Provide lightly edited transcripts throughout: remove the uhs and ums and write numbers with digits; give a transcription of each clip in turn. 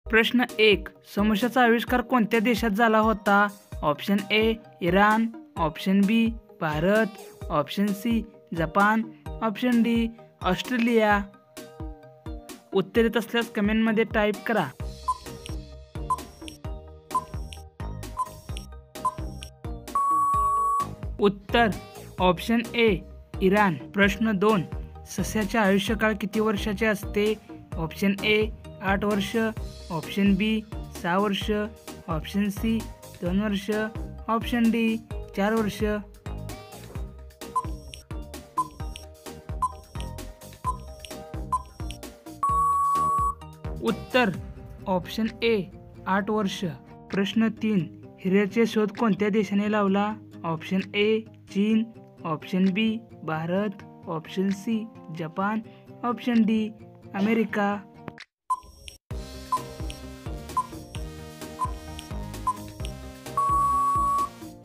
प्रश्न 1. समोशाचा आविष्कार कोणत्या देशात झाला होता? Option A Iran, option B Bharat, option C Japan, option D Australia. उत्तर येत असल्यास कमेंटमध्ये टाईप करा. उत्तर ऑप्शन ए इराण. प्रश्न 2. सस्याचे आयुष्यकाळ किती वर्षाचे असते? ऑप्शन ए 8 वर्ष, ऑप्शन बी 6 वर्ष, ऑप्शन सी 2 वर्ष, ऑप्शन डी 4 वर्ष. उत्तर ऑप्शन ए 8 वर्ष. प्रश्न 3. हिऱ्याचे शोध कोणत्या देशाने लावला? ऑप्शन ए चीन, option B Bharat, option C Japan, option D America.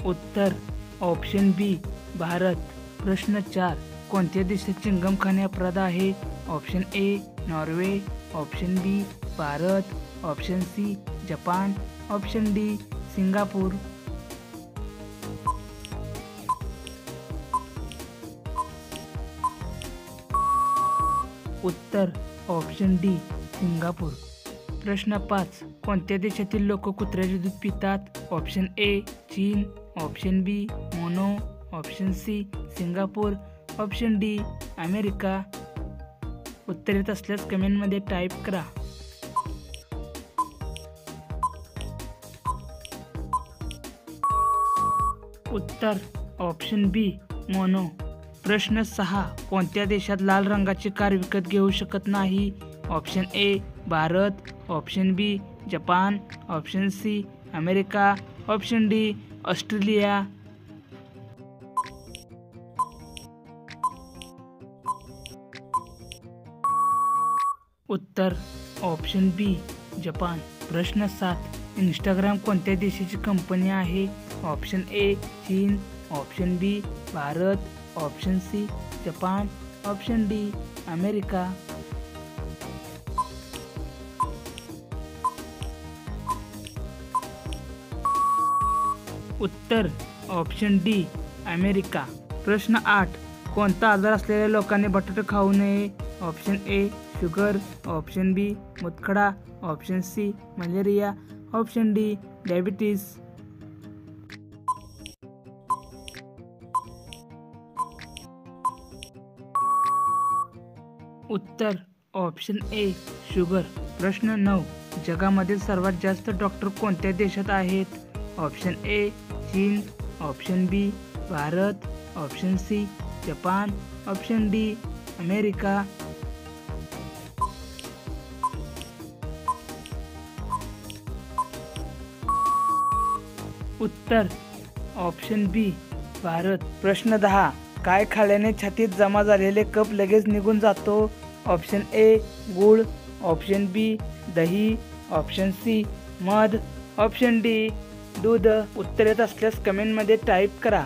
उत्तर ऑप्शन बी भारत. प्रश्न 4. कोणत्या देशात चिंगम खाणे अपराध आहे? Option A Norway, option B Bharat, option C Japan, option D Singapore. उत्तर ऑप्शन डी सिंगापूर. प्रश्न 5. कोणत्या देशातील लोक कुत्र्याचे दूध पितात? ऑप्शन ए चीन, ऑप्शन बी मोनो, option C Singapore, option D America. उत्तर येत असल्यास कमेंटमध्ये टाईप करा. उत्तर ऑप्शन बी मोनो. प्रश्न 6. कोणत्या देशात लाल रंगाची कार विकत घेऊ शकत नाही? Option A Bharat, option B Japan, option C America, option D Australia. उत्तर ऑप्शन बी जपान. प्रश्न 7. इंस्टाग्राम कोणत्या देशाची कंपनी आहे? ऑप्शन ए चीन, option B Bharat, option C Japan, option D America. उत्तर ऑप्शन डी अमेरिका. प्रश्न 8. कोणता आजार असलेल्या लोकांनी बटाटे खाऊ नये? Option A sugar, option B मूतखडा, option C malaria, option D diabetes. उत्तर ऑप्शन ए शुगर. प्रश्न 9. जगामधील सर्वात जास्त डॉक्टर कोणत्या देशात आहेत? ऑप्शन ए चीन, option B Bharat, option C Japan, option D America. उत्तर ऑप्शन बी भारत. प्रश्न 10. काय खाल्ल्याने छातीत जमा झालेले कफ लगेच निघून जातो? ऑप्शन ए गूळ, ऑप्शन बी दही, ऑप्शन सी मध, ऑप्शन डी दूध. उत्तर येत असल्यास कमेंटमध्ये टाईप करा.